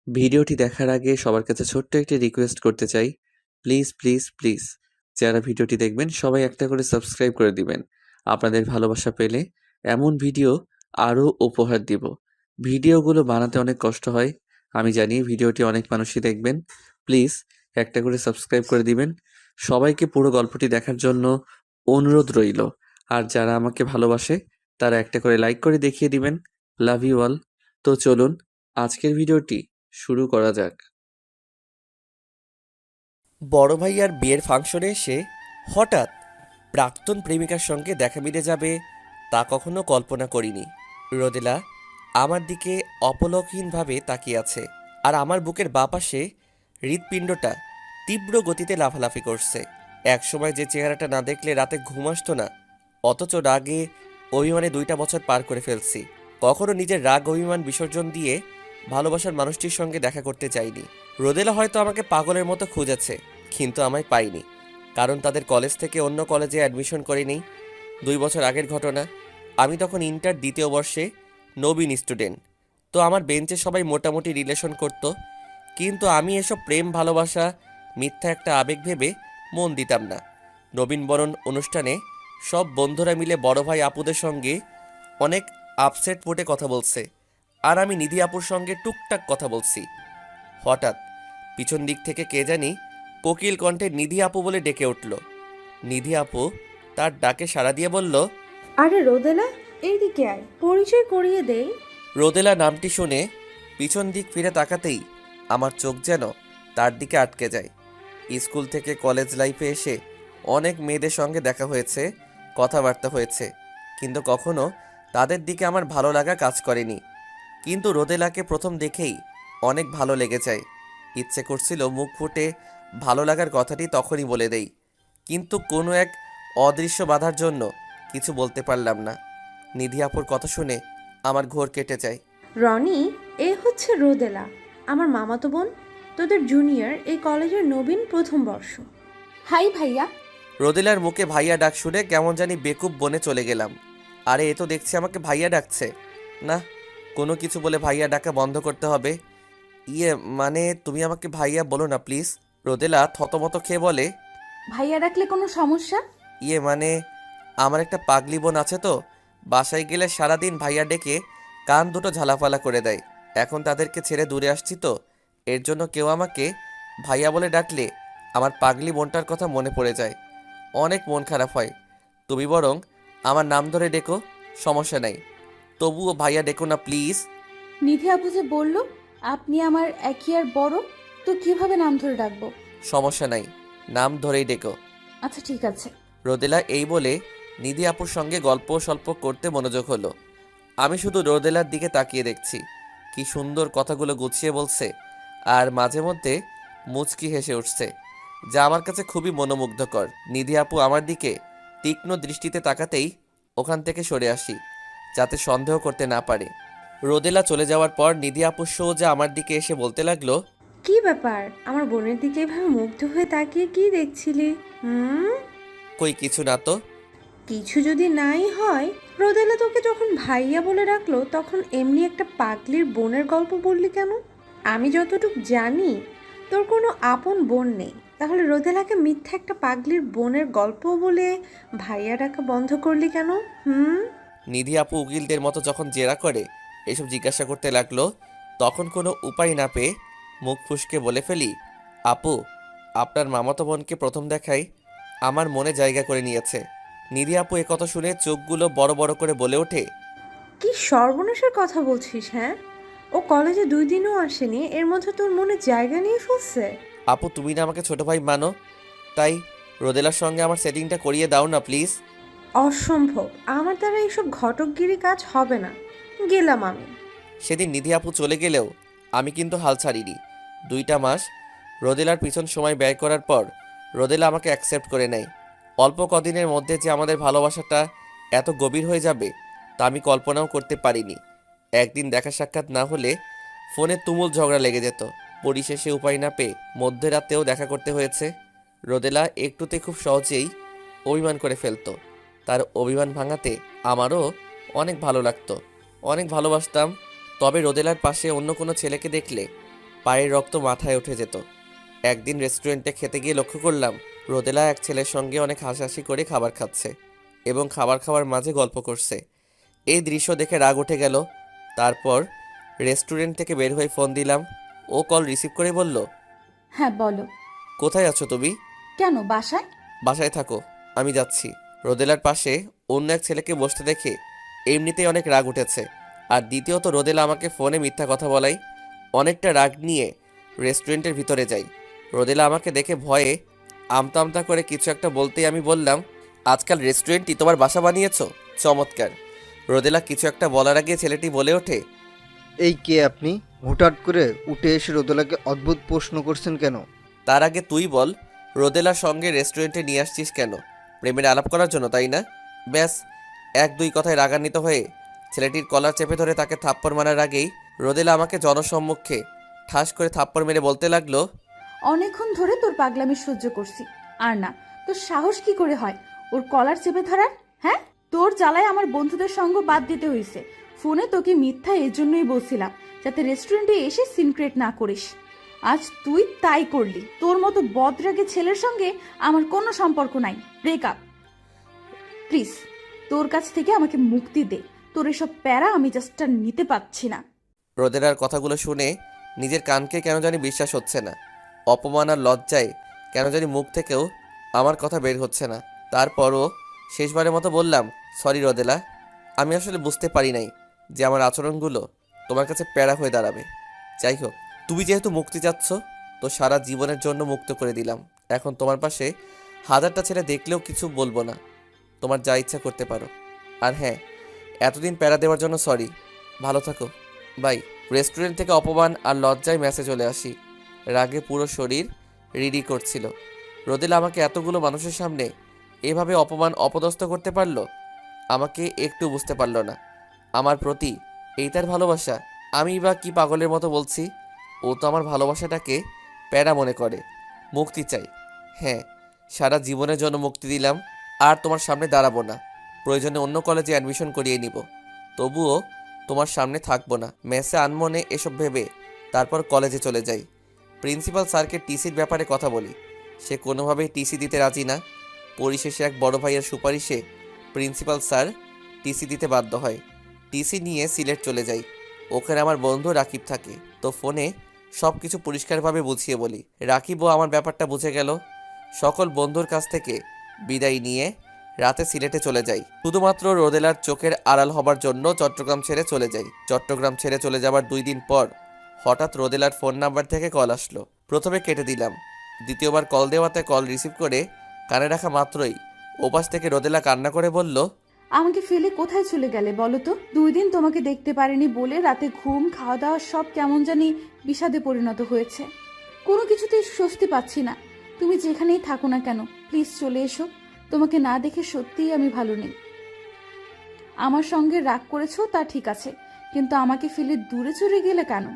ভিডিওটি দেখার আগে সবার কাছে ছোট্ট একটি রিকোয়েস্ট করতে চাই। প্লিজ, প্লিজ, প্লিজ যারা ভিডিওটি দেখবেন সবাই একটা করে সাবস্ক্রাইব করে দিবেন। আপনাদের ভালোবাসা পেলে এমন ভিডিও আরও উপহার দিব। ভিডিওগুলো বানাতে অনেক কষ্ট হয়। আমি জানি ভিডিওটি অনেক মানুষই দেখবেন। প্লিজ একটা করে সাবস্ক্রাইব করে দিবেন। সবাইকে পুরো গল্পটি দেখার জন্য অনুরোধ রইল। আর যারা আমাকে ভালোবাসে তারা একটা করে লাইক করে দেখিয়ে দিবেন। Love you all. তো চলুন আজকের ভিডিওটি শুরু করা যাক। বড় ভাইয়ার বিয়ের ফাংশনে এসে হঠাৎ প্রাক্তন প্রেমিকার সঙ্গে দেখা মিলে যাবে তা কখনো কল্পনা করিনি। রোদেলা আমার দিকে অপলকহীনভাবে তাকিয়ে আছে, আর আমার বুকের বাঁ পাশে হৃৎপিণ্ডটা তীব্র গতিতে লাফালাফি করছে। একসময় যে চেহারাটা না দেখলে রাতে ঘুম আসতো না, অথচ রাগে অভিমানে 2টা বছর পার করে ফেলছি। কখনো নিজের রাগ অভিমান বিসর্জন দিয়ে ভালোবাসার মানুষটির সঙ্গে দেখা করতে চাইনি। রোদেলা হয়তো আমাকে পাগলের মতো খুঁজেছে, কিন্তু আমায় পাইনি, কারণ তাদের কলেজ থেকে অন্য কলেজে অ্যাডমিশন করেনি। 2 বছর আগের ঘটনা। আমি তখন ইন্টার 2য় বর্ষে নবীন স্টুডেন্ট। তো আমার বেঞ্চে সবাই মোটামুটি রিলেশন করত, কিন্তু আমি এসব প্রেম ভালোবাসা মিথ্যা একটা আবেগ ভেবে মন দিতাম না। নবীনবরণ অনুষ্ঠানে সব বন্ধুরা মিলে বড় ভাই আপুদের সঙ্গে অনেক আপসেট মোডে কথা বলছে, আর আমি নিধি আপুর সঙ্গে টুকটাক কথা বলছি। হঠাৎ পিছন দিক থেকে কে জানি কোকিল কণ্ঠে নিধি আপু বলে ডেকে উঠল। নিধি আপু তার ডাকে সাড়া দিয়ে বলল, আরে রোদেলা, এইদিকে আয়, পরিচয় করিয়ে দেই। রোদেলা নামটি শুনে পিছন দিক ফিরে তাকাতেই আমার চোখ যেন তার দিকে আটকে যায়। স্কুল থেকে কলেজ লাইফে এসে অনেক মেয়েদের সঙ্গে দেখা হয়েছে, কথাবার্তা হয়েছে, কিন্তু কখনো তাদের দিকে আমার ভালো লাগা কাজ করেনি। কিন্তু রোদেলাকে প্রথম দেখেই অনেক ভালো লেগে যায়। ইচ্ছে করছিল মুখ ফুটে ভালো লাগার কথাটি তখনই বলে দেই, কিন্তু কোনো এক অদৃশ্য বাধার জন্য কিছু বলতে পারলাম না। নিধি আপুর কথা শুনে আমার ঘোর কেটে যায়। রনি, এ হচ্ছে রোদেলা, আমার মামাতো বোন, তোদের জুনিয়র, এই কলেজের নবীন প্রথম বর্ষ। হাই ভাইয়া। রোদেলার মুখে ভাইয়া ডাক শুনে কেমন জানি বেকুব বনে চলে গেলাম। আরে এ তো দেখছি আমাকে ভাইয়া ডাকছে। না, কোনো কিছু বলে ভাইয়া ডাকা বন্ধ করতে হবে। ইয়ে মানে তুমি আমাকে ভাইয়া বলো না প্লিজ। রোদেলা থতমত খেয়ে বলে, ভাইয়া ডাকলে কোনো সমস্যা? ইয়ে মানে আমার একটা পাগলি বোন আছে তো, বাসায় গেলে সারাদিন ভাইয়া ডেকে কান দুটো ঝালাফালা করে দেয়। এখন তাদেরকে ছেড়ে দূরে আসছি তো, এর জন্য কেউ আমাকে ভাইয়া বলে ডাকলে আমার পাগলি বোনটার কথা মনে পড়ে যায়। অনেক মন খারাপ হয়। তুমি বরং আমার নাম ধরে ডেকো, সমস্যা নাই। তবুও ভাইয়া ডেকো না প্লিজ। নিধি আপু যে বলল আপনি আমার একই আর বড়, তো কিভাবে নাম ধরে ডাকবো? সমস্যা নাই, নাম ধরেই ডেকো। আচ্ছা ঠিক আছে। রোদেলা এই বলে নিধি আপুর সঙ্গে গল্প স্বল্প করতে মনোযোগ হলো। আমি শুধু রোদেলার দিকে তাকিয়ে দেখছি, কি সুন্দর কথাগুলো গুছিয়ে বলছে, আর মাঝে মধ্যে মুচকি হেসে উঠছে, যা আমার কাছে খুবই মনোমুগ্ধকর। নিধি আপু আমার দিকে তীক্ষ্ণ দৃষ্টিতে তাকাতেই ওখান থেকে সরে আসি, যাতে সন্দেহ করতে না পারে। রোদেলা চলে যাওয়ার পর নিধি আপু সোজা আমার দিকে এসে বলতে লাগলো, কি ব্যাপার, আমার বোনের দিকে এভাবে মুগ্ধ হয়ে তাকিয়ে কি দেখছিলি? কই কিছু না তো। কিছু যদি নাই হয়, রোদেলা তোকে যখন ভাইয়া বলে ডাকলো তখন এমনি একটা পাগলির বোনের গল্প বললি কেন? আমি যতটুকু জানি তোর কোনো আপন বোন নেই, তাহলে রোদেলাকে মিথ্যা একটা পাগলির বোনের গল্প বলে ভাইয়া ডাকা বন্ধ করলি কেন? নিধি আপু উকিলদের মতো যখন জেরা করে এসব জিজ্ঞাসা করতে লাগলো, তখন কোনো উপায় না পেয়ে মুখ ফুসকে বলে ফেলি, আপু, আপনার মামাতো বোনকে প্রথম দেখাই আমার মনে জায়গা করে নিয়েছে। নিধি আপু একথা শুনে চোখগুলো বড় বড় করে বলে ওঠে, কি সর্বনাশের কথা বলছিস? হ্যাঁ, ও কলেজে 2 দিনও আসেনি, এর মধ্যে তোর মনে জায়গা নিয়ে ফেলছে? আপু তুমি না আমাকে ছোট ভাই মানো, তাই রোদেলার সঙ্গে আমার সেটিংটা করিয়ে দাও না প্লিজ। অসম্ভব, আমার দ্বারা এইসব ঘটকগিরি কাজ হবে না। গেলাম আমি। সেদিন নিধি আপু চলে গেলেও আমি কিন্তু হাল ছাড়িনি। 2টা মাস রোদেলার পিছন সময় ব্যয় করার পর রোদেলা আমাকে অ্যাকসেপ্ট করে নেয়। অল্প কদিনের মধ্যে যে আমাদের ভালোবাসাটা এত গভীর হয়ে যাবে তা আমি কল্পনাও করতে পারিনি। একদিন দেখা সাক্ষাৎ না হলে ফোনে তুমুল ঝগড়া লেগে যেত। পরিশেষে উপায় না পেয়ে মধ্যরাতেও দেখা করতে হয়েছে। রোদেলা একটুতে খুব সহজেই অভিমান করে ফেলতো। তার অভিমান ভাঙাতে আমারও অনেক ভালো লাগতো, অনেক ভালোবাসতাম। তবে রোদেলার পাশে অন্য কোনো ছেলেকে দেখলে পায়ের রক্ত মাথায় উঠে যেত। একদিন রেস্টুরেন্টে খেতে গিয়ে লক্ষ্য করলাম রোদেলা এক ছেলের সঙ্গে অনেক হাসাহাসি করে খাবার খাচ্ছে এবং খাবার খাওয়ার মাঝে গল্প করছে। এই দৃশ্য দেখে রাগ উঠে গেল। তারপর রেস্টুরেন্ট থেকে বের হয়ে ফোন দিলাম। ও কল রিসিভ করে বলল, হ্যাঁ বলো। কোথায় আছো তুমি? কেন, বাসায়? বাসায় থাকো, আমি যাচ্ছি। রোদেলার পাশে অন্য এক ছেলেকে বসতে দেখে এমনিতেই অনেক রাগ উঠেছে, আর দ্বিতীয়ত রোদেলা আমাকে ফোনে মিথ্যা কথা বলাই। অনেকটা রাগ নিয়ে রেস্টুরেন্টের ভিতরে যাই। রোদেলা আমাকে দেখে ভয়ে আমতা আমতা করে কিছু একটা বলতেই আমি বললাম, আজকাল রেস্টুরেন্টই তোমার বাসা বানিয়েছো, চমৎকার। রোদেলা কিছু একটা বলার আগে ছেলেটি বলে ওঠে, এই কে আপনি? হুটহাট করে উঠে এসে রোদেলাকে অদ্ভুত প্রশ্ন করছেন কেন? তার আগে তুই বল, রোদেলার সঙ্গে রেস্টুরেন্টে নিয়ে আসছিস কেন? প্রেমের আলাপ করার জন্য, তাই না? ব্যাস, এক দুই কথায় রাগান্বিত হয়ে ছেলেটির কলার চেপে ধরে তাকে থাপ্পড় মারার আগেই রোদেলা আমাকে জনসম্মুখে ঠাস করে থাপ্পড় মেরে বলতে লাগলো, অনেকক্ষণ ধরে তোর পাগলামি সহ্য করছি, আর না, তোর সাহস কি করে হয় ওর কলার চেপে ধরার? হ্যাঁ, তোর জ্বালায় আমার বন্ধুদের সঙ্গ বাদ দিতে হয়েছে। ফোনে তোকে মিথ্যা এজন্যই বলছিলাম, যাতে রেস্টুরেন্টে এসে সিনক্রেট না করিস। আজ তুই তাই করলি। তোর মতো বদরাগে ছেলের সঙ্গে আমার কোনো সম্পর্ক নাই। ব্রেকআপ। প্লিজ, তোর কাছ থেকে আমাকে মুক্তি দে। তোর এসব প্যারা আমি জাস্ট আর নিতে পারছি না। রোদেলার কথাগুলো শুনে নিজের কানকে কেন জানি বিশ্বাস হচ্ছে না। অপমান আর লজ্জায় কেন জানি মুখ থেকেও আমার কথা বের হচ্ছে না। তারপরও শেষবারের মতো বললাম, সরি রোদেলা, আমি আসলে বুঝতে পারি নাই যে আমার আচরণগুলো তোমার কাছে প্যারা হয়ে দাঁড়াবে। যাই হোক, তুমি যেহেতু মুক্তি চাচ্ছ, তো সারা জীবনের জন্য মুক্ত করে দিলাম। এখন তোমার পাশে হাজারটা ছেলে দেখলেও কিছু বলবো না। তোমার যা ইচ্ছা করতে পারো। আর হ্যাঁ, এতদিন প্যারা দেওয়ার জন্য সরি। ভালো থাকো, বাই। রেস্টুরেন্ট থেকে অপমান আর লজ্জায় মেসে চলে আসি। রাগে পুরো শরীর রিডি করছিল। রোদেলা আমাকে এতগুলো মানুষের সামনে এভাবে অপমান অপদস্থ করতে পারলো, আমাকে একটু বুঝতে পারলো না। আমার প্রতি এই তার ভালোবাসা? আমি বা কি পাগলের মতো বলছি? ও তো আমার ভালোবাসাটাকে প্যারা মনে করে। মুক্তি চাই, হ্যাঁ, সারা জীবনের জন্য মুক্তি দিলাম। আর তোমার সামনে দাঁড়াবো না। প্রয়োজনে অন্য কলেজে অ্যাডমিশন করিয়ে নিব, তবুও তোমার সামনে থাকবো না। মেসে আনমনে এসব ভেবে তারপর কলেজে চলে যাই। প্রিন্সিপাল স্যারকে টিসির ব্যাপারে কথা বলি। সে কোনোভাবেই টিসি দিতে রাজি না। পরিশেষে এক বড় ভাইয়ের সুপারিশে প্রিন্সিপাল স্যার টিসি দিতে বাধ্য হয়। টিসি নিয়ে সিলেট চলে যাই। ওখানে আমার বন্ধু রাকিব থাকে, তো ফোনে সব কিছু পরিষ্কারভাবে বুঝিয়ে বলি। রাকিবও আমার ব্যাপারটা বুঝে গেল। সকল বন্ধুর কাছ থেকে বিদায় নিয়ে রাতে সিলেটে চলে যাই। শুধুমাত্র রোদেলার চোখের আড়াল হবার জন্য চট্টগ্রাম ছেড়ে চলে যাই। চট্টগ্রাম ছেড়ে চলে যাবার 2 দিন পর হঠাৎ রোদেলার ফোন নাম্বার থেকে কল আসলো। প্রথমে কেটে দিলাম। দ্বিতীয়বার কল দেওয়াতে কল রিসিভ করে কানে রাখা মাত্রই ওপাশ থেকে রোদেলা কান্না করে বলল, আমাকে ফেলে কোথায় চলে গেলে বলো তো? 2 দিন তোমাকে দেখতে পারিনি বলে রাতে ঘুম, খাওয়া দাওয়া সব কেমন জানি বিষাদে পরিণত হয়েছে। কোনো কিছুতেই স্বস্তি পাচ্ছি না। তুমি যেখানেই থাকো না কেন, প্লিজ চলে এসো। তোমাকে না দেখে সত্যিই আমি ভালো নেই। আমার সঙ্গে রাগ করেছো তা ঠিক আছে, কিন্তু আমাকে ফেলে দূরে চলে গেলে কেন?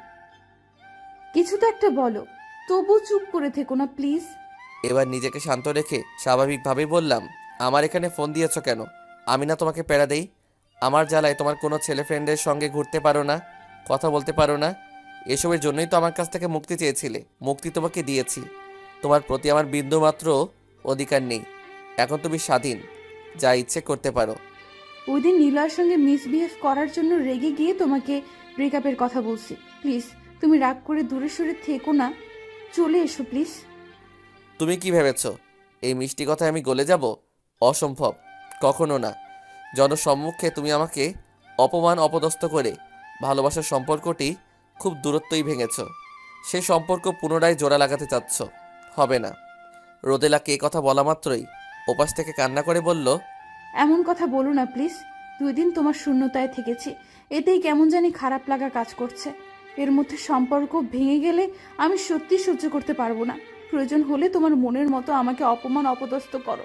কিছু তো একটা বলো। তবু চুপ করে থেকো না প্লিজ। এবার নিজেকে শান্ত রেখে স্বাভাবিকভাবেই বললাম, আমার এখানে ফোন দিয়েছ কেন? আমি না তোমাকে প্যারা দেই? আমার জ্বালায় তোমার কোনো ছেলে ফ্রেন্ডের সঙ্গে ঘুরতে পারো না, কথা বলতে পারো না। এসবের জন্যই তো আমার কাছ থেকে মুক্তি চেয়েছিলে। মুক্তি তোমাকে দিয়েছি। তোমার প্রতি আমার বিন্দুমাত্র অধিকার নেই। এখন তুমি স্বাধীন, যা ইচ্ছে করতে পারো। ওই দিন নীলয়ের সঙ্গে মিসবিহেভ করার জন্য রেগে গিয়ে তোমাকে ব্রেকআপের কথা বলছি। প্লিজ তুমি রাগ করে দূরে সরে থেকো না, চলে এসো প্লিজ। তুমি কি ভেবেছ এই মিষ্টি কথায় আমি গলে যাব? অসম্ভব, কখনো না। জনসম্মুখে তুমি আমাকে অপমান অপদস্থ করে ভালোবাসার সম্পর্কটি খুব দূরত্বই ভেঙেছ। সেই সম্পর্ক পুনরায় জোড়া লাগাতে চাচ্ছ, হবে না। রোদেলাকে এ কথা বলা মাত্রই ওপাশ থেকে কান্না করে বলল, এমন কথা বলো না প্লিজ। 2 দিন তোমার শূন্যতায় থেকেছি, এতেই কেমন জানি খারাপ লাগা কাজ করছে। এর মধ্যে সম্পর্ক ভেঙে গেলে আমি সত্যি সহ্য করতে পারবো না। প্রয়োজন হলে তোমার মনের মতো আমাকে অপমান অপদস্থ করো,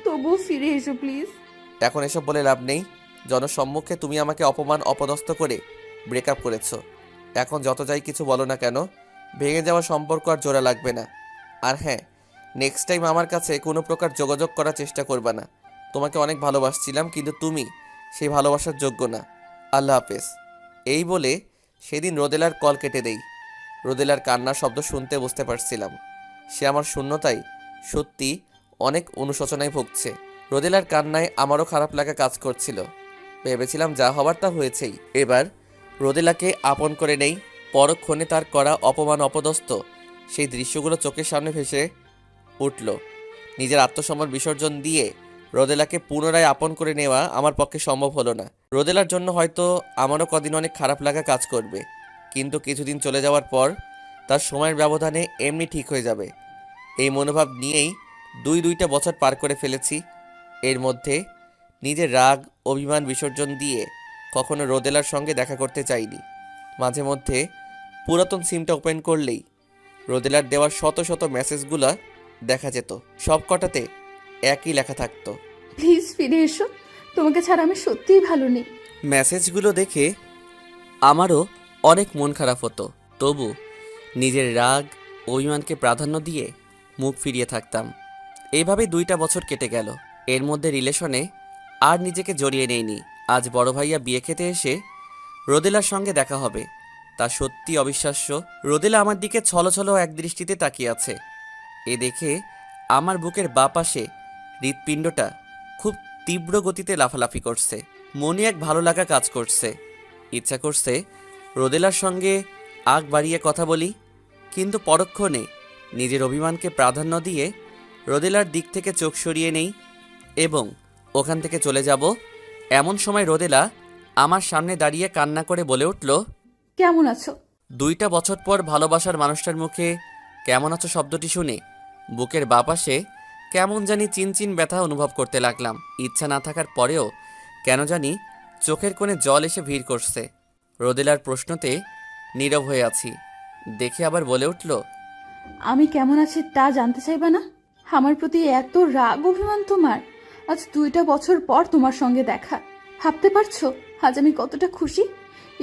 তবুও ফিরে এসো প্লিজ। এখন এসব বলে লাভ নেই। জনসম্মুখে তুমি আমাকে অপমান অপদস্থ করে ব্রেকআপ করেছো। এখন যত যাই কিছু বলো না কেন, ভেঙে যাওয়া সম্পর্ক আর জোড়া লাগবে না। আর হ্যাঁ, নেক্সট টাইম আমার কাছে কোনো প্রকার যোগাযোগ করার চেষ্টা করবে না। তোমাকে অনেক ভালোবাসছিলাম, কিন্তু তুমি সেই ভালোবাসার যোগ্য না। আল্লাহ হাফেজ। এই বলে সেদিন রোদেলার কল কেটে দেই। রোদেলার কান্নার শব্দ শুনতে বুঝতে পারছিলাম সে আমার শূন্যতায় সত্যি অনেক অনুশোচনায় ভুগছে। রোদেলার কান্নায় আমারও খারাপ লাগা কাজ করছিল। ভেবেছিলাম যা হবার তা হয়েছেই, এবার রোদেলাকে আপন করে নেই। পরক্ষণে তার করা অপমান অপদস্থ সেই দৃশ্যগুলো চোখের সামনে ভেসে উঠল। নিজের আত্মসম্মান বিসর্জন দিয়ে রোদেলাকে পুনরায় আপন করে নেওয়া আমার পক্ষে সম্ভব হলো না। রোদেলার জন্য হয়তো আমারও কদিন অনেক খারাপ লাগা কাজ করবে, কিন্তু কিছুদিন চলে যাওয়ার পর তার সময়ের ব্যবধানে এমনি ঠিক হয়ে যাবে। এই মনোভাব নিয়েই দুইটা বছর পার করে ফেলেছি। এর মধ্যে নিজের রাগ অভিমান বিসর্জন দিয়ে কখনো রোদেলার সঙ্গে দেখা করতে চাইনি। মাঝে মধ্যে পুরাতন সিমটা ওপেন করলেই রোদেলার দেওয়া শত শত মেসেজগুলা দেখা যেত। সব কটাতে একই লেখা থাকতো, প্লিজ ফিরে এসো, তোমাকে ছাড়া আমি সত্যিই ভালো নেই। মেসেজগুলো দেখে আমারও অনেক মন খারাপ হতো, তবু নিজের রাগ অভিমানকে প্রাধান্য দিয়ে মুখ ফিরিয়ে থাকতাম। এইভাবে 2টা বছর কেটে গেল। এর মধ্যে রিলেশনে আর নিজেকে জড়িয়ে নেইনি। আজ বড় ভাইয়া বিয়ে খেতে এসে রোদেলার সঙ্গে দেখা হবে, তা সত্যি অবিশ্বাস্য। রোদেলা আমার দিকে ছলছল এক দৃষ্টিতে তাকিয়ে আছে। এ দেখে আমার বুকের বাঁ পাশে হৃৎপিণ্ডটা খুব তীব্র গতিতে লাফালাফি করছে। মনে এক ভালো লাগা কাজ করছে। ইচ্ছা করছে রোদেলার সঙ্গে আগ বাড়িয়ে কথা বলি, কিন্তু পরক্ষণে নিজের অভিমানকে প্রাধান্য দিয়ে রোদেলার দিক থেকে চোখ সরিয়ে নেই এবং ওখান থেকে চলে যাব। এমন সময় রোদেলা আমার সামনে দাঁড়িয়ে কান্না করে বলে উঠল, কেমন আছো? 2টা বছর পর ভালোবাসার মানুষটার মুখে কেমন আছো শব্দটি শুনে বুকের বাঁ পাশে কেমন জানি চিনচিন ব্যথা অনুভব করতে লাগলাম। ইচ্ছা না থাকার পরেও কেন জানি চোখের কোণে জল এসে ভিড় করছে। রোদেলার প্রশ্নতে নীরব হয়ে আছি দেখে আবার বলে উঠল, আমি কেমন আছি তা জানতে চাইবা না? আমার প্রতি এত রাগ অভিমান তোমার? আজ 2টা বছর পর তোমার সঙ্গে দেখা। ভাবতে পারছো আজ আমি কতটা খুশি?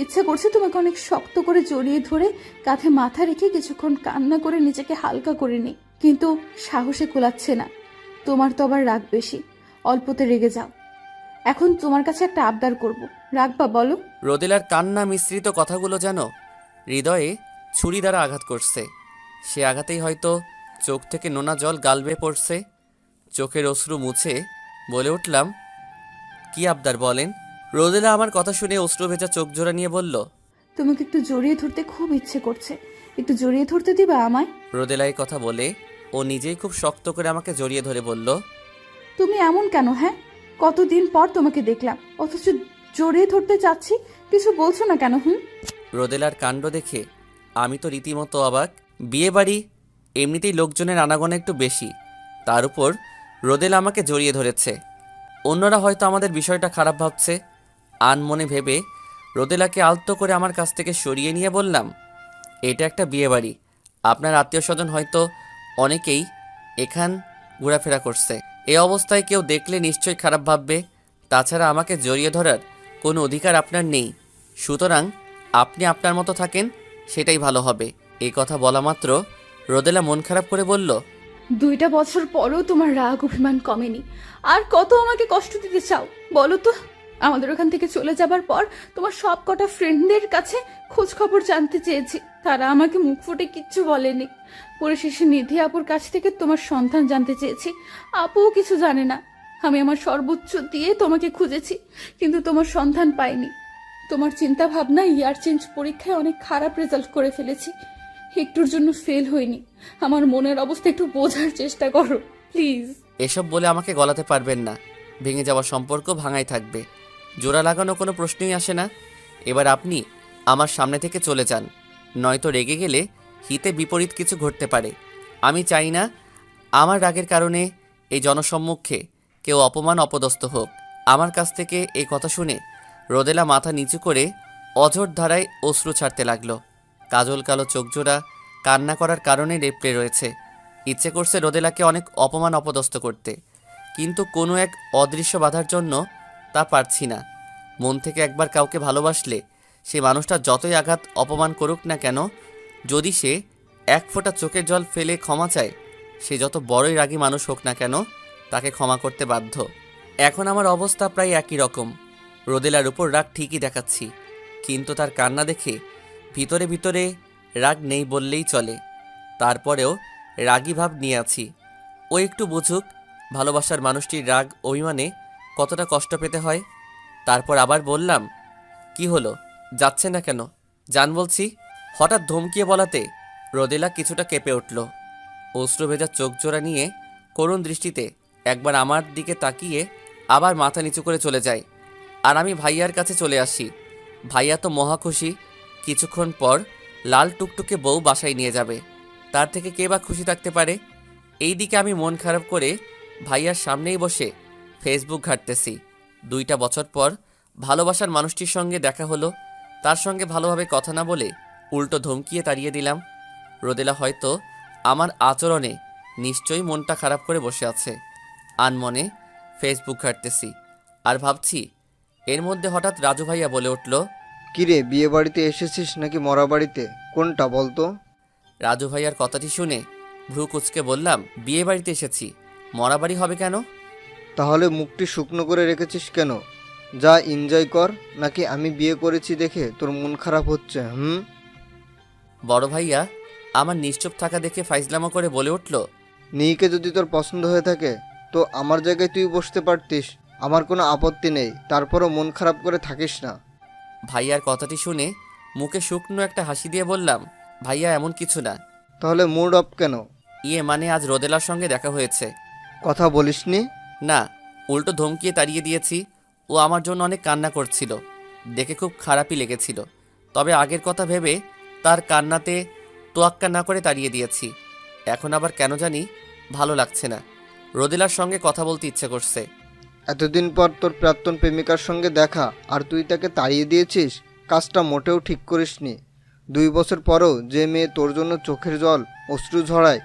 ইচ্ছা করছে তোমাকে অনেক শক্ত করে জড়িয়ে ধরে কাঁধে মাথা রেখে কিছুক্ষণ কান্না করে নিজেকে হালকা করে নিই, কিন্তু সাহসে কোলাচ্ছে না। তোমার তো আবার রাগ বেশি, অল্পতে রেগে যাও। এখন তোমার কাছে একটা আবদার করব, রাখবা বলো? রোদেলার কান্না মিশ্রিত কথাগুলো যেন হৃদয়ে ছুরি দ্বারা আঘাত করছে। সে আঘাতেই হয়তো চোখ থেকে নোনা জল গাল বেয়ে পড়ছে। চোখের অশ্রু মুছে বলে উঠলাম, কি আবদার বলেন? রোদেলা আমার কথা শুনে অশ্রু ভেজা চোখ জোড়া নিয়ে বলল, তোমাকে একটু জড়িয়ে ধরতে খুব ইচ্ছে করছে, একটু জড়িয়ে ধরতে দিবা আমায়? রোদেলা এই কথা বলে ও নিজেই খুব শক্ত করে আমাকে জড়িয়ে ধরে বলল, তুমি এমন কেন? হ্যাঁ, কতদিন পর তোমাকে দেখলাম, অথচ জড়িয়ে ধরতে চাচ্ছি, কিছু বলছো না কেন? রোদেলার কাণ্ড দেখে আমি তো রীতিমতো অবাক। বিয়ে বাড়ি, এমনিতেই লোকজনের আনাগোনা একটু বেশি, তার উপর রোদেলা আমাকে জড়িয়ে ধরেছে। অন্যরা হয়তো আমাদের বিষয়টা খারাপ ভাবছে। আনমনে ভেবে রোদেলাকে আলতো করে আমার কাছ থেকে সরিয়ে নিয়ে বললাম, এটা একটা বিয়ে বাড়ি, আপনার আত্মীয় স্বজন হয়তো অনেকেই এখান ঘোরাফেরা করছে। এই অবস্থায় কেউ দেখলে নিশ্চয়ই খারাপ ভাববে। তাছাড়া আমাকে জড়িয়ে ধরার কোনো অধিকার আপনার নেই, সুতরাং আপনি আপনার মতো থাকেন, সেটাই ভালো হবে। এই কথা বলা মাত্র রোদেলা মন খারাপ করে বলল, 2টা বছর পরও তোমার রাগ অভিমান কমেনি। আর কত আমাকে কষ্ট দিতে চাও বলো তো? আমাদের ওখান থেকে চলে যাবার পর তোমার সব কটা ফ্রেন্ডদের কাছে খোঁজ খবর জানতে চেয়েছি, তারা আমাকে মুখ ফুটে কিচ্ছু বলেনি। পরিশেষে নিধি আপুর কাছ থেকে তোমার সন্ধান জানতে চেয়েছি, আপুও কিছু জানে না। আমি আমার সর্বোচ্চ দিয়ে তোমাকে খুঁজেছি, কিন্তু তোমার সন্ধান পাইনি। তোমার চিন্তা ভাবনা ইয়ার চেঞ্জ পরীক্ষায় অনেক খারাপ রেজাল্ট করে ফেলেছি, একটুর জন্য ফেল হয়নি। আমার মনের অবস্থা একটু বোঝার চেষ্টা করো প্লিজ। এসব বলে আমাকে গলাতে পারবেন না, ভেঙে যাওয়া সম্পর্ক ভাঙাই থাকবে, জোড়া লাগানো কোনো প্রশ্নই আসে না। এবার আপনি আমার সামনে থেকে চলে যান, নয়তো রেগে গেলে হিতে বিপরীত কিছু ঘটতে পারে। আমি চাই না আমার রাগের কারণে এই জনসম্মুখে কেউ অপমান অপদস্থ হোক। আমার কাছ থেকে এই কথা শুনে রোদেলা মাথা নিচু করে অঝোর ধারায় অশ্রু ছাড়তে লাগলো। কাজল কালো চোখজোড়া কান্না করার কারণে লেপ্টে রয়েছে। ইচ্ছে করছে রোদেলাকে অনেক অপমান অপদস্থ করতে, কিন্তু কোনো এক অদৃশ্য বাধার জন্য তা পারছি না। মন থেকে একবার কাউকে ভালোবাসলে সে মানুষটা যতই আঘাত অপমান করুক না কেন, যদি সে এক ফোঁটা চোখের জল ফেলে ক্ষমা চায়, সে যত বড়ই রাগী মানুষ হোক না কেন তাকে ক্ষমা করতে বাধ্য। এখন আমার অবস্থা প্রায় একই রকম। রোদেলার উপর রাগ ঠিকই দেখাচ্ছি, কিন্তু তার কান্না দেখে ভিতরে ভিতরে রাগ নেই বললেই চলে, তারপরেও রাগী ভাব নিয়ে আছি। ও একটু বুঝুক ভালোবাসার মানুষটির রাগ অভিমানে কতটা কষ্ট পেতে হয়। তারপর আবার বললাম, কি হলো, যাচ্ছে না কেন? জান বলছি। হঠাৎ ধমকিয়ে বলাতে রোদেলা কিছুটা কেঁপে উঠল। অশ্রু ভেজা চোখ জোড়া নিয়ে করুণ দৃষ্টিতে একবার আমার দিকে তাকিয়ে আবার মাথা নিচু করে চলে যায়। আর আমি ভাইয়ার কাছে চলে আসি। ভাইয়া তো মহা খুশি। কিছুক্ষণ পর লাল টুকটুকে বউ বাসায় নিয়ে যাবে। তার থেকে কে বা খুশি থাকতে পারে? এইদিকে আমি মন খারাপ করে ভাইয়ার সামনেই বসে ফেসবুক ঘাঁটতেছি। 2টা বছর পর ভালোবাসার মানুষটির সঙ্গে দেখা হলো। তার সঙ্গে ভালোভাবে কথা না বলে উল্টো ধমকিয়ে তাড়িয়ে দিলাম। রোদেলা হয়তো আমার আচরণে নিশ্চয়ই মনটা খারাপ করে বসে আছে। আনমনে ফেসবুক ঘাঁটতেছি আর ভাবছি। এর মধ্যে হঠাৎ রাজু ভাইয়া বলে উঠল, কিরে, বিয়ে বাড়িতে এসেছিস নাকি মরা বাড়িতে? কোনটা বলতো? রাজু ভাইয়ার কথাটি শুনে ভ্রু কুচকে বললাম, বিয়ে বাড়িতে এসেছি, মরা বাড়ি হবে কেন? তাহলে মুখটি শুকনো করে রেখেছিস কেন? যা এনজয় কর। নাকি আমি বিয়ে করেছি দেখে তোর মন খারাপ হচ্ছে? বড় ভাইয়া আমার নিশ্চুপ থাকা দেখে ফাইজলামো করে বলে উঠল, নিকে যদি তোর পছন্দ হয়ে থাকে তো আমার জায়গায় তুই বসতে পারতিস। আমার কোনো আপত্তি নেই, তারপরও মন খারাপ করে থাকিস না। ভাইয়ার কথাটি শুনে মুখে শুকনো একটা হাসি দিয়ে বললাম, ভাইয়া এমন কিছু না। তাহলে মুড অফ কেন? মানে আজ রোদেলার সঙ্গে দেখা হয়েছে। কথা বলিসনি? না, উল্টো ধমকিয়ে তাড়িয়ে দিয়েছি। ও আমার জন্য অনেক কান্না করছিল, দেখে খুব খারাপই লেগেছিল। তবে আগের কথা ভেবে তার কান্নাতে তোয়াক্কা না করে তাড়িয়ে দিয়েছি। এখন আবার কেন জানি ভালো লাগছে না, রোদেলার সঙ্গে কথা বলতে ইচ্ছে করছে। এতদিন পর তোর প্রাক্তন প্রেমিকার সঙ্গে দেখা আর তুই তাকে তাড়িয়ে দিয়েছিস? কাজটা মোটেও ঠিক করিসনি। 2 বছর পরেও যে মেয়ে তোর জন্য চোখের জল অশ্রু ঝরায়,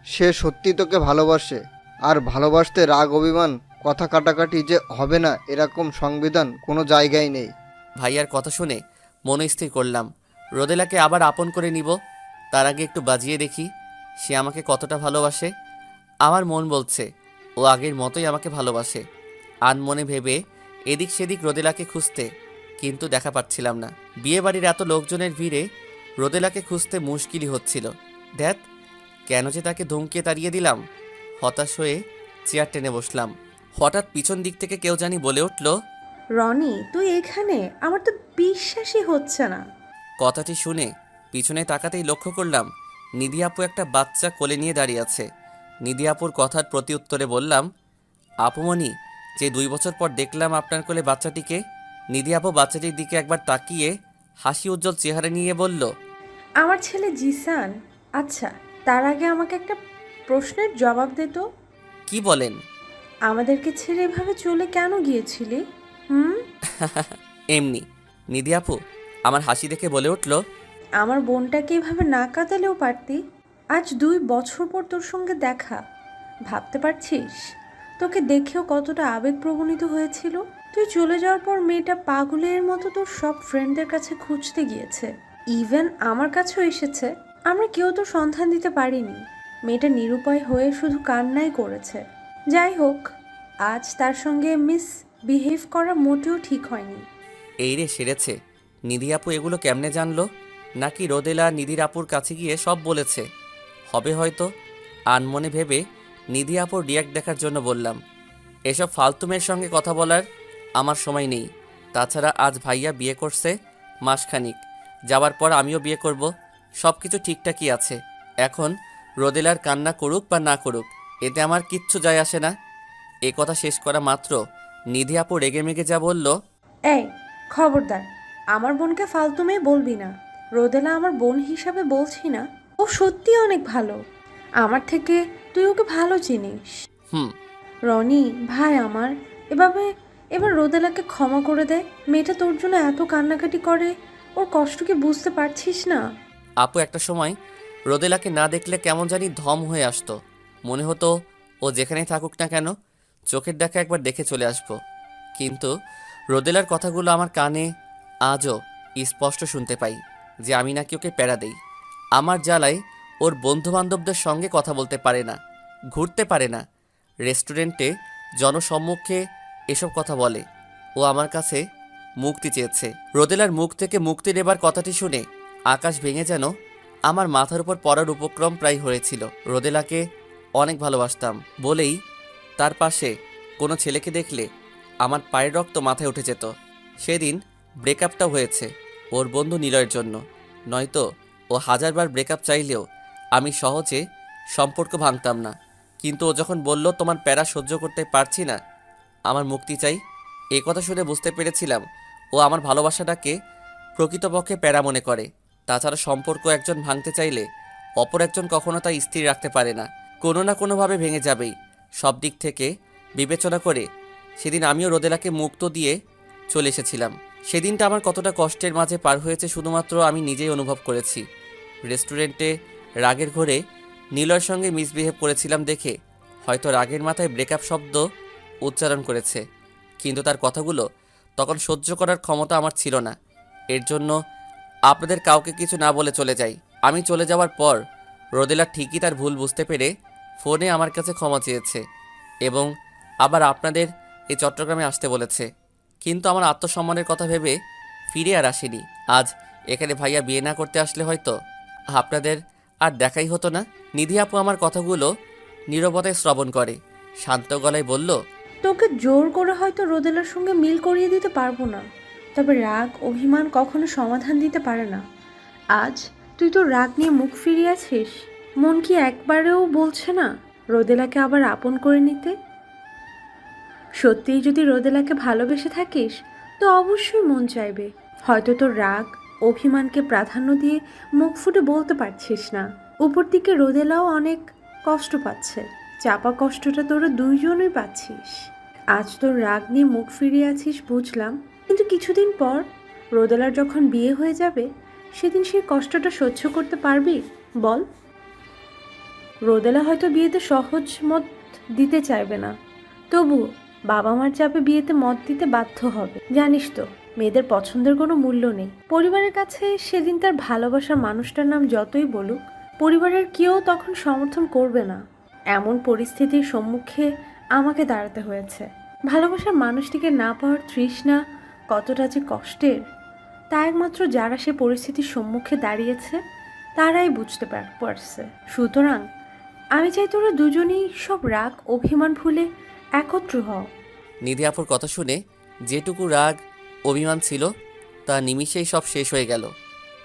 সে সত্যি তোকে ভালোবাসে। আর ভালোবাসতে রাগ অভিমান কথা কাটাকাটি যে হবে না এরকম সংবিধান কোনো জায়গায় নেই। ভাইয়ার কথা শুনে মনস্থির করলাম রোদেলাকে আবার আপন করে নিব। তার আগে একটু বাজিয়ে দেখি সে আমাকে কতটা ভালোবাসে। আমার মন বলছে ও আগের মতোই আমাকে ভালোবাসে। আনমনে ভেবে এদিক সেদিক রোদেলাকে খুঁজতে, কিন্তু দেখা পাচ্ছিলাম না। বিয়ে বাড়ির এত লোকজনের ভিড়ে রোদেলাকে খুঁজতে মুশকিলই হচ্ছিল। ধ্যাত, কেন যে তাকে ধমকিয়ে তাড়িয়ে দিলাম। হতাশ হয়ে চেয়ার টেনে বসলাম। হঠাৎ পিছন দিক থেকে কেউ জানি বলে উঠল, রনি, তুই এখানে? আমার তো বিশ্বাসই হচ্ছে না। কথাটি শুনে পিছনে তাকাতেই লক্ষ্য করলাম নিধি আপু একটা বাচ্চা কোলে নিয়ে দাঁড়িয়ে আছে। নিধি আপুর কথার প্রতি উত্তরে বললাম, আপুমণি, যে 2 বছর পর দেখলাম আপনার কোলে বাচ্চাটিকে। নিধি আপু বাচ্চাটির দিকে একবার তাকিয়ে হাসি উজ্জ্বল চেহারা নিয়ে বলল, আমার ছেলে জিসান। আচ্ছা, তার আগে আমাকে একটা প্রশ্নের জবাব দে তো। কি বলেন? আমাদেরকে ছেড়ে এভাবে চলে কেন গিয়েছিলি? এমনি। নিধি আপু আমার হাসি দেখে বলে উঠল, আমার বোনটাকে এভাবে না কাঁদালেও পারতি। আজ 2 বছর পর তোর সঙ্গে দেখা, ভাবতে পারছিস তোকে দেখেও কতটা আবেগপ্রবণিত হয়েছিল। তুই চলে যাওয়ার পর মেয়েটা পাগলের মতো তোর সব ফ্রেন্ডদের কাছে খুঁজতে গিয়েছে, ইভেন আমার কাছেও এসেছে। আমরা কেউ তো সন্ধান দিতে পারিনি। মেয়েটা নিরুপায় হয়ে শুধু কান্নাই করেছে। যাই হোক, আজ তার সঙ্গে মিসবিহেভ করা মোটেও ঠিক হয়নি। এই রে সেরেছে। নিধি আপু এগুলো কেমনে জানলো? নাকি রোদেলা নিধির আপুর কাছে গিয়ে সব বলেছে? হবে হয়তো। আনমনে ভেবে নিধি আপুর রিয়াক্ট দেখার জন্য বললাম, এসব ফালতু মেয়ের সঙ্গে কথা বলার আমার সময় নেই। তাছাড়া আজ ভাইয়া বিয়ে করছে মাসখানিক, যাওয়ার পর আমিও বিয়ে করব। সব কিছু ঠিকঠাকই আছে। এখন রোদেলার কান্না করুক বা না করুক, এতে আমার কিচ্ছু যায় আসে না। এ কথা শেষ করা মাত্র নিধি আপু রেগে মেগে যা বলল, এই, খবরদার, আমার বোনকে ফালতু মেয়ে বলবি না। রোদেলা আমার বোন হিসাবে বলছি না, ও সত্যি অনেক ভালো। আমার থেকে তুই ওকে ভালো চিনিস। হুম। রনি ভাই আমার, এবার রোদেলাকে ক্ষমা করে দে। মেয়েটা তোর জন্য এত কান্নাকাটি করে, ওর কষ্ট কি বুঝতে পারছিস না? আপু একটা সময় রোদেলাকে না দেখলে কেমন জানি ধম হয়ে আসতো। মনে হতো ও যেখানেই থাকুক না কেন চোখের দেখা একবার দেখে চলে আসবো। কিন্তু রোদেলার কথাগুলো আমার কানে আজও স্পষ্ট শুনতে পাই যে আমি নাকি ওকে প্যারা দেই। আমার জ্বালায় ওর বন্ধুবান্ধবদের সঙ্গে কথা বলতে পারে না, ঘুরতে পারে না, রেস্টুরেন্টে জনসম্মুখে এসব কথা বলে। ও আমার কাছে মুক্তি চেয়েছে। রোদেলার মুখ থেকে মুক্তি নেবার কথাটি শুনে আকাশ ভেঙে যেন আমার মাথার উপর পড়ার উপক্রম প্রায় হয়েছিল। রোদেলাকে অনেক ভালোবাসতাম বলেই তার পাশে কোনো ছেলেকে দেখলে আমার পায়ের রক্ত মাথায় উঠে যেত। সেদিন ব্রেকআপটা হয়েছে ওর বন্ধু নিলয়ের জন্য, নয়তো ও হাজারবার ব্রেকআপ চাইলেও আমি সহজে সম্পর্ক ভাঙতাম না। কিন্তু ও যখন বলল তোমার প্যারা সহ্য করতে পারছি না, আমার মুক্তি চাই, এ কথা শুনে বুঝতে পেরেছিলাম ও আমার ভালোবাসাটাকে প্রকৃতপক্ষে প্যারা মনে করে। তাছাড়া সম্পর্ক একজন ভাঙতে চাইলে অপর একজন কখনো তা স্থির রাখতে পারে না, কোনো না কোনোভাবে ভেঙে যাবেই। সব দিক থেকে বিবেচনা করে সেদিন আমিও রোদেলাকে মুক্ত দিয়ে চলে এসেছিলাম। সেদিনটা আমার কতটা কষ্টের মাঝে পার হয়েছে শুধুমাত্র আমি নিজেই অনুভব করেছি। রেস্টুরেন্টে রাগের ঘোরে নীলয়ের সঙ্গে মিসবিহেভ করেছিলাম দেখে হয়তো রাগের মাথায় ব্রেকআপ শব্দ উচ্চারণ করেছে, কিন্তু তার কথাগুলো তখন সহ্য করার ক্ষমতা আমার ছিল না। এর জন্য আপনাদের কাউকে কিছু না বলে চলে যাই। আমি চলে যাওয়ার পর রোদেলা ঠিকই তার ভুল বুঝতে পেরে ফোনে আমার কাছে ক্ষমা চেয়েছে এবং আবার আপনাদের এই চট্টগ্রামে আসতে বলেছে। কিন্তু আমার আত্মসম্মানের কথা ভেবে ফিরে আর আসেনি। আজ এখানে ভাইয়া বিয়ে না করতে আসলে হয়তো আপনাদের আর দেখাই হতো না। নিধি আপু আমার কথাগুলো নীরবতায় শ্রবণ করে, শান্ত গলায় বলল, তোকে জোর করে হয়তো রোদেলার সঙ্গে মিল করিয়ে দিতে পারবো না, তবে রাগ অভিমান কখনো সমাধান দিতে পারে না। আজ তুই তো রাগ নিয়ে মুখ ফিরিয়ে আছিস, মন কি একবারেও বলছে না রোদেলাকে আবার আপন করে নিতে? সত্যিই যদি রোদেলাকে ভালোবেসে থাকিস তো অবশ্যই মন চাইবে। হয়তো তোর রাগ অভিমানকে প্রাধান্য দিয়ে মুখ ফুটে বলতে পারছিস না। উপর দিকে রোদেলাও অনেক কষ্ট পাচ্ছে, চাপা কষ্টটা তোরা দুইজনই পাচ্ছিস। আজ তোর রাগ নিয়ে মুখ ফিরিয়ে আছিস বুঝলাম, কিন্তু কিছুদিন পর রোদেলার যখন বিয়ে হয়ে যাবে সেদিন সেই কষ্টটা সহ্য করতে পারবি বল? রোদেলা হয়তো বিয়েতে সহজ মত দিতে চাইবে না, তবু বাবা মার চাপে বিয়েতে মত দিতে বাধ্য হবে। জানিস তো মেয়েদের পছন্দের কোনো মূল্য নেই। পরিবারের কাছে সেদিন তার ভালোবাসার মানুষটার নাম যতই বলুক, পরিবারের কেউ তখন সমর্থন করবে না। এমন পরিস্থিতির সম্মুখে আমাকে দাঁড়াতে হয়েছে। ভালোবাসার মানুষটিকে না পাওয়ার তৃষ্ণা কতটা যে কষ্টের, তা একমাত্র যারা সে পরিস্থিতির সম্মুখে দাঁড়িয়েছে তারাই বুঝতে পারছে। সুতরাং আমি চাই তোরা দুজনেই সব রাগ অভিমান ভুলে একত্র হও। নিধি আপুর কথা শুনে যেটুকু রাগ অভিমান ছিল তা নিমিষেই সব শেষ হয়ে গেল।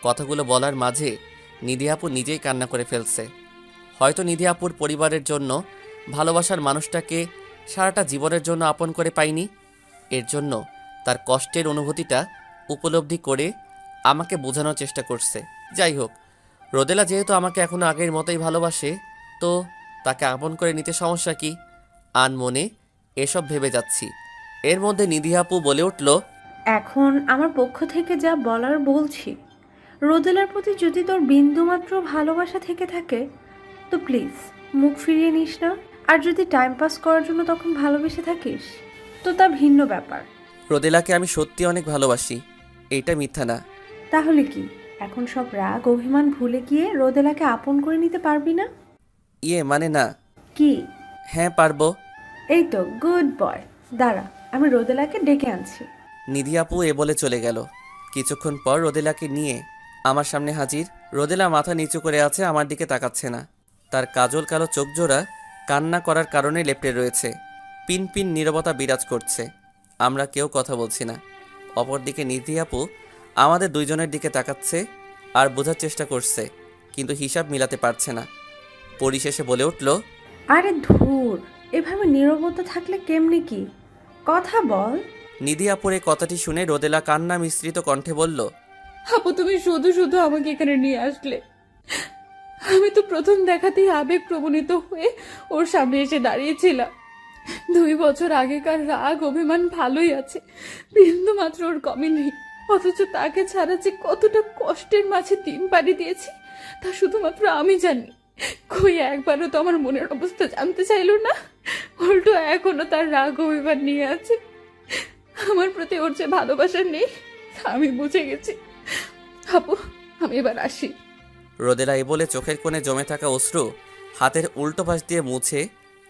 কথাগুলো বলার মাঝে নিধি আপু নিজেই কান্না করে ফেলছে। হয়তো নিধি আপুর পরিবারের জন্য ভালোবাসার মানুষটাকে সারাটা জীবনের জন্য আপন করে পাইনি, এর জন্য তার কষ্টের অনুভূতিটা উপলব্ধি করে আমাকে বোঝানোর চেষ্টা করছে। যাই হোক, রোদেলা যেহেতু আমাকে এখনও আগের মতোই ভালোবাসে, তো তাকে আপন করে নিতে সমস্যা কি? আনমনে এসব ভেবে যাচ্ছি। এর মধ্যে নিধি আপু বলে উঠল, এখন আমার পক্ষ থেকে যা বলার বলছি, রোদেলার প্রতি যদি তোর বিন্দুমাত্র ভালোবাসা থেকে থাকে তো প্লিজ মুখ ফিরিয়ে নিস না। আর যদি টাইম পাস করার জন্য তখন ভালোবেসে থাকিস তো তা ভিন্ন ব্যাপার। রোদেলাকে আমি সত্যি অনেক ভালোবাসি, এইটা মিথ্যা না। তাহলে কি এখন সব রাগ অভিমান ভুলে গিয়ে রোদেলাকে আপন করে নিতে পারবি না? মানে না। কি? হ্যাঁ পারবো। এই তো গুড বয়, দাঁড়া আমি রোদেলাকে ডেকে আনছি। নিধি আপু এ বলে চলে গেল। কিছুক্ষণ পর রোদেলাকে নিয়ে আমার সামনে হাজির। রোদেলা মাথা নিচু করে আছে, আমার দিকে তাকাচ্ছে না। তার কাজল কালো চোখজোড়া কান্না করার কারণে লেপ্টে রয়েছে। পিন পিন নীরবতা বিরাজ করছে, আমরা কেউ কথা বলছি না। অপরদিকে নিধি আপু আমাদের দুইজনের দিকে তাকাচ্ছে আর বোঝার চেষ্টা করছে, কিন্তু হিসাব মিলাতে পারছে না। পরিশেষে বলে উঠল, আরে ধুর, এভাবে নীরবতা থাকলে কেমনে কি? কথা বল। নিধি আপুর এই কথাটি শুনে রোদেলা কান্না মিশ্রিত কণ্ঠে বলল, আপু তুমি শুধু শুধু আমাকে এখানে নিয়ে আসলে। আমি তো প্রথম দেখাতেই আবেগ প্রবণিত হয়ে ওর সামনে এসে দাঁড়িয়েছিলাম। 2 বছর আগেকার রাগ অভিমান ভালোই আছে, বিন্দু মাত্র ওর কমে নেই। অথচ তাকে ছাড়া যে কতটা কষ্টের মাঝে দিন পাড়ি দিয়েছি তা শুধুমাত্র আমি জানি। কই একবারও তো আমার মনের অবস্থা জানতে চাইলো না, উল্টো এখনো তার রাগ অভিমান নিয়ে আছে। আমার প্রতি ওর যে ভালোবাসা নেই তা আমি বুঝে গেছি। আপু আমি এবার আসি। রোদেলা এ বলে চোখের কোণে জমে থাকা অশ্রু হাতের উল্টো পাশ দিয়ে মুছে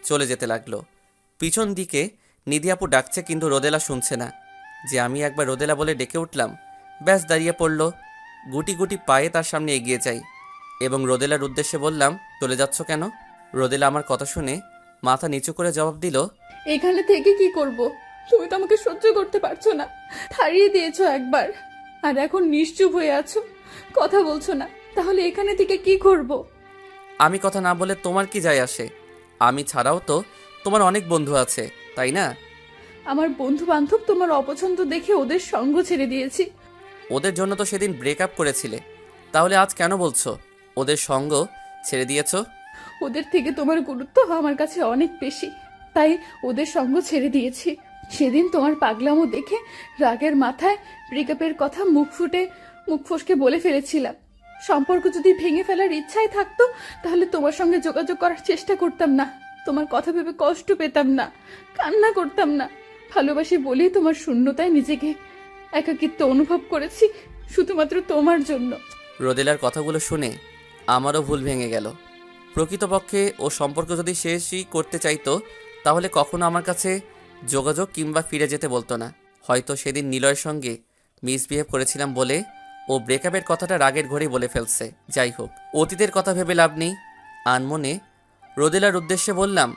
চলে যেতে লাগলো। পিছন দিকে নিধি আপু ডাকছে, কিন্তু রোদেলা শুনছে না। যে আমি একবার রোদেলা বলে ডেকে উঠলাম, ব্যাস দাঁড়িয়ে পড়ল। গুটি গুটি পায়ে তার সামনে এগিয়ে যাই। এবং রোদেলার উদ্দেশ্যে বললাম, চলে যাচ্ছ কেন? রোদেলা আমার কথা শুনে মাথা নিচু করে জবাব দিল, এখানে থেকে কি করব? তুমি তো আমাকে সহ্য করতে পারছো না, হারিয়ে দিয়েছো একবার, আর এখন নিশ্চুপ হয়ে আছো, কথা বলছো না। তাহলে এখানে থেকে কি করব? আমি কথা না বলে তোমার কি যায় আসে? আমি ছাড়াও তো তোমার অনেক বন্ধু আছে, তাই না? আমার বন্ধু বান্ধব তোমার অপছন্দ দেখে ওদের সঙ্গ ছেড়ে দিয়েছি। ওদের জন্য তো সেদিন ব্রেকআপ করেছিলে, তাহলে আজ কেন বলছো ওদের সঙ্গ ছেড়ে দিয়েছো? ওদের থেকে তোমার গুরুত্ব আমার কাছে অনেক বেশি, তাই ওদের সঙ্গ ছেড়ে দিয়েছি। সেদিন তোমার পাগলামো দেখে রাগের মাথায় ব্রেকআপের কথা মুখ ফসকে বলে ফেলেছিলাম। সম্পর্ক যদি ভেঙে ফেলার ইচ্ছাই থাকতো তাহলে তোমার সঙ্গে যোগাযোগ করার চেষ্টা করতাম না, তোমার কথা ভেবে কষ্ট পেতাম না, কান্না করতাম না। ভালোবাসি বলেই তোমার শূন্যতায় নিজেকে একাকিত্ব অনুভব করেছি, শুধুমাত্র তোমার জন্য। রোদেলার কথাগুলো শুনে আমারও ভুল ভেঙে গেল। প্রকৃতপক্ষে ও সম্পর্ক যদি শেষই করতে চাইতো তাহলে কখনো আমার কাছে যোগাযোগ কিংবা ফিরে যেতে বলতো না। হয়তো সেদিন নিলয়ের সঙ্গে মিসবিহেভ করেছিলাম বলে ও ব্রেকআপের কথাটা রাগের ঘরেই বলে ফেলছে। যাই হোক, অতীতের কথা ভেবে লাভ নেই। আনমনে রোদেলার উদ্দেশ্যে বললাম,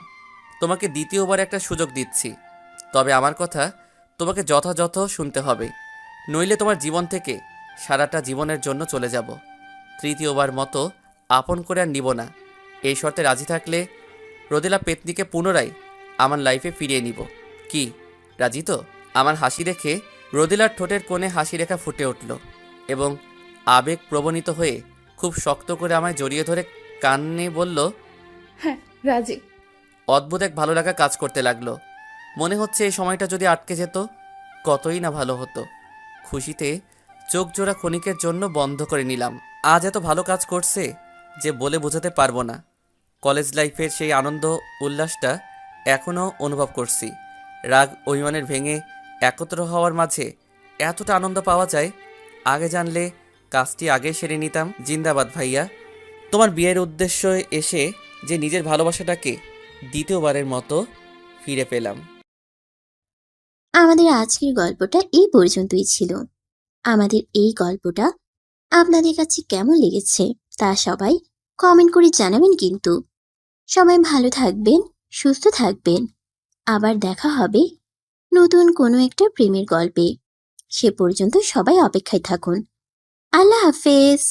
তোমাকে দ্বিতীয়বার একটা সুযোগ দিচ্ছি, তবে আমার কথা তোমাকে যথাযথ শুনতে হবে, নইলে তোমার জীবন থেকে সারাটা জীবনের জন্য চলে যাব। তৃতীয়বার মতো আপন করে আর নিব না। এই শর্তে রাজি থাকলে রোদেলা পেতনিকে পুনরায় আমার লাইফে ফিরিয়ে নিব। কি, রাজি তো? আমার হাসি দেখে রোদেলার ঠোঁটের কোণে হাসি রেখা ফুটে উঠল এবং আবেগ প্রবণিত হয়ে খুব শক্ত করে আমায় জড়িয়ে ধরে কানে বলল, হ্যাঁ, রাজি। অদ্ভুত এক ভালো লাগা কাজ করতে লাগলো। মনে হচ্ছে এই সময়টা যদি আটকে যেত কতই না ভালো হতো। খুশিতে চোখ জোড়া ক্ষণিকের জন্য বন্ধ করে নিলাম। আজ এত ভালো কাজ করছে যে বলে বোঝাতে পারবো না। কলেজ লাইফের সেই আনন্দ উল্লাসটা এখনও অনুভব করছি। রাগ অভিমানের ভেঙে একত্র হওয়ার মাঝে এতটা আনন্দ পাওয়া যায়, আগে জানলে কাজটি আগে সেরে নিতাম। জিন্দাবাদ ভাইয়া। তোমার বিয়ের উদ্দেশ্য এসে যে নিজের ভালোবাসাটাকে দ্বিতীয়বারের মতো ফিরে পেলাম। আমাদের আজকের গল্পটা এই পর্যন্তই ছিল। আমাদের এই গল্পটা আপনাদের কাছে কেমন লেগেছে তা সবাই কমেন্ট করে জানাবেন কিন্তু। সবাই ভালো থাকবেন, সুস্থ থাকবেন। আবার দেখা হবে নতুন কোনো একটা প্রেমের গল্পে। সে পর্যন্ত সবাই অপেক্ষায় থাকুন। আল্লাহ হাফেজ।